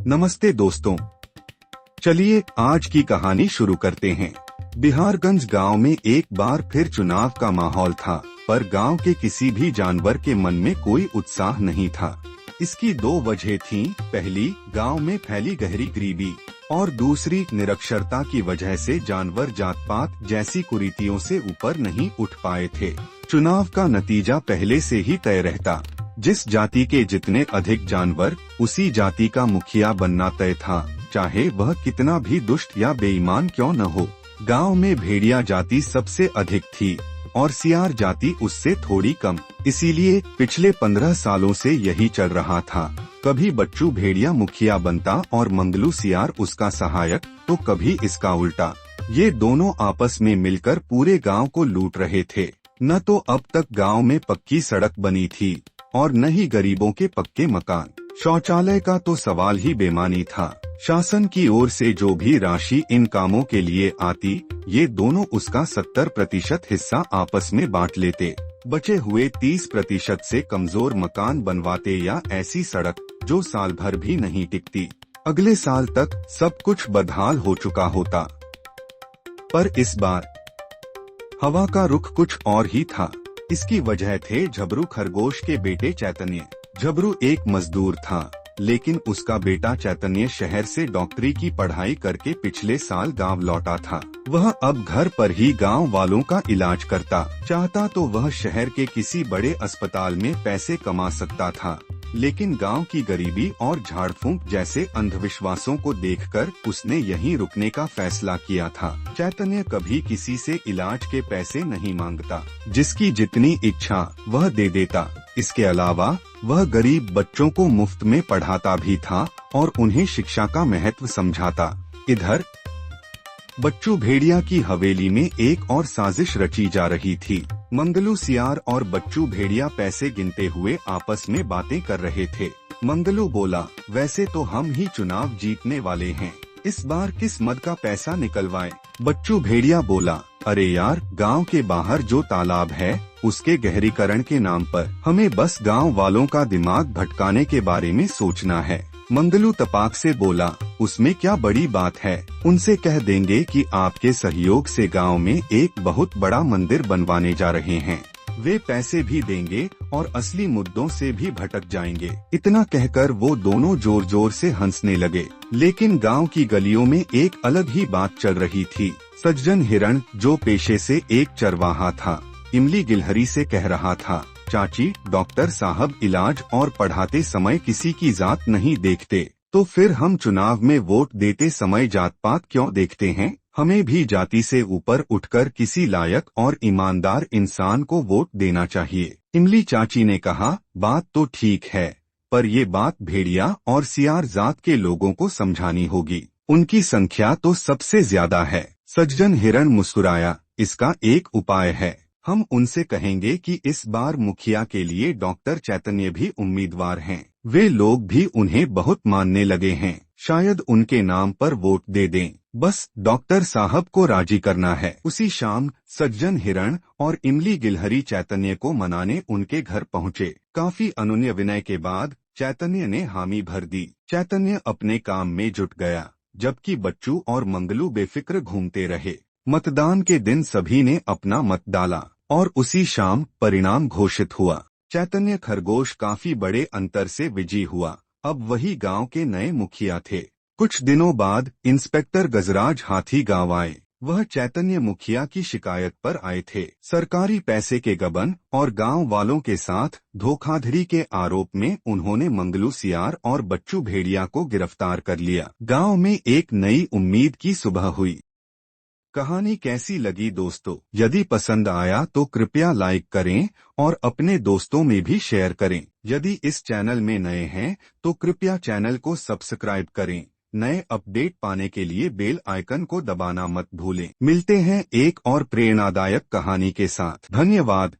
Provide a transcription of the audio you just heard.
नमस्ते दोस्तों, चलिए आज की कहानी शुरू करते हैं। बिहारगंज गांव में एक बार फिर चुनाव का माहौल था, पर गांव के किसी भी जानवर के मन में कोई उत्साह नहीं था। इसकी दो वजह थीं। पहली, गांव में फैली गहरी गरीबी, और दूसरी, निरक्षरता की वजह से जानवर जात पात जैसी कुरीतियों से ऊपर नहीं उठ पाए थे। चुनाव का नतीजा पहले से ही तय रहता। जिस जाति के जितने अधिक जानवर, उसी जाति का मुखिया बनना तय था, चाहे वह कितना भी दुष्ट या बेईमान क्यों न हो। गांव में भेड़िया जाति सबसे अधिक थी और सियार जाति उससे थोड़ी कम। इसीलिए पिछले 15 सालों से यही चल रहा था। कभी बच्चू भेड़िया मुखिया बनता और मंगलू सियार उसका सहायक, तो कभी इसका उल्टा। ये दोनों आपस में मिलकर पूरे गांव को लूट रहे थे। न तो अब तक गांव में पक्की सड़क बनी थी और न ही गरीबों के पक्के मकान। शौचालय का तो सवाल ही बेमानी था। शासन की ओर से जो भी राशि इन कामों के लिए आती, ये दोनों उसका 70% हिस्सा आपस में बांट लेते। बचे हुए 30% से कमजोर मकान बनवाते या ऐसी सड़क जो साल भर भी नहीं टिकती। अगले साल तक सब कुछ बदहाल हो चुका होता। पर इस बार हवा का रुख कुछ और ही था। इसकी वजह थे झबरू खरगोश के बेटे चैतन्य। झबरू एक मजदूर था, लेकिन उसका बेटा चैतन्य शहर से डॉक्टरी की पढ़ाई करके पिछले साल गांव लौटा था। वह अब घर पर ही गांव वालों का इलाज करता। चाहता तो वह शहर के किसी बड़े अस्पताल में पैसे कमा सकता था, लेकिन गांव की गरीबी और झाड़ फूंक जैसे अंधविश्वासों को देखकर उसने यहीं रुकने का फैसला किया था। चैतन्य कभी किसी से इलाज के पैसे नहीं मांगता। जिसकी जितनी इच्छा वह दे देता। इसके अलावा वह गरीब बच्चों को मुफ्त में पढ़ाता भी था और उन्हें शिक्षा का महत्व समझाता। इधर बच्चू भेड़िया की हवेली में एक और साजिश रची जा रही थी। मंगलू सियार और बच्चू भेड़िया पैसे गिनते हुए आपस में बातें कर रहे थे। मंगलू बोला, वैसे तो हम ही चुनाव जीतने वाले हैं, इस बार किस मद का पैसा निकलवाएं? बच्चू भेड़िया बोला, अरे यार, गांव के बाहर जो तालाब है, उसके गहरीकरण के नाम पर हमें बस गांव वालों का दिमाग भटकाने के बारे में सोचना है। मंगलू तपाक से बोला, उसमें क्या बड़ी बात है, उनसे कह देंगे कि आपके सहयोग से गांव में एक बहुत बड़ा मंदिर बनवाने जा रहे हैं। वे पैसे भी देंगे और असली मुद्दों से भी भटक जाएंगे। इतना कहकर वो दोनों जोर जोर से हंसने लगे। लेकिन गांव की गलियों में एक अलग ही बात चल रही थी। सज्जन हिरण, जो पेशे से एक चरवाहा था, इमली गिलहरी से कह रहा था, चाची, डॉक्टर साहब इलाज और पढ़ाते समय किसी की जात नहीं देखते, तो फिर हम चुनाव में वोट देते समय जात पात क्यों देखते हैं? हमें भी जाति से ऊपर उठकर किसी लायक और ईमानदार इंसान को वोट देना चाहिए। इमली चाची ने कहा, बात तो ठीक है, पर ये बात भेड़िया और सियार जात के लोगों को समझानी होगी। उनकी संख्या तो सबसे ज्यादा है। सज्जन हिरण मुस्कुराया, इसका एक उपाय है। हम उनसे कहेंगे कि इस बार मुखिया के लिए डॉक्टर चैतन्य भी उम्मीदवार हैं। वे लोग भी उन्हें बहुत मानने लगे हैं। शायद उनके नाम पर वोट दे दें। बस डॉक्टर साहब को राजी करना है। उसी शाम सज्जन हिरण और इमली गिलहरी चैतन्य को मनाने उनके घर पहुँचे। काफी अनुनय विनय के बाद चैतन्य ने हामी भर दी। चैतन्य अपने काम में जुट गया, जबकि बच्चू और मंगलू बेफिक्र घूमते रहे। मतदान के दिन सभी ने अपना मत डाला और उसी शाम परिणाम घोषित हुआ। चैतन्य खरगोश काफी बड़े अंतर से विजयी हुआ। अब वही गांव के नए मुखिया थे। कुछ दिनों बाद इंस्पेक्टर गजराज हाथी गांव आए। वह चैतन्य मुखिया की शिकायत पर आए थे। सरकारी पैसे के गबन और गांव वालों के साथ धोखाधड़ी के आरोप में उन्होंने मंगलू सियार और बच्चू भेड़िया को गिरफ्तार कर लिया। गांव में एक नई उम्मीद की सुबह हुई। कहानी कैसी लगी दोस्तों? यदि पसंद आया तो कृपया लाइक करें और अपने दोस्तों में भी शेयर करें। यदि इस चैनल में नए हैं तो कृपया चैनल को सब्सक्राइब करें। नए अपडेट पाने के लिए बेल आइकन को दबाना मत भूलें। मिलते हैं एक और प्रेरणादायक कहानी के साथ। धन्यवाद।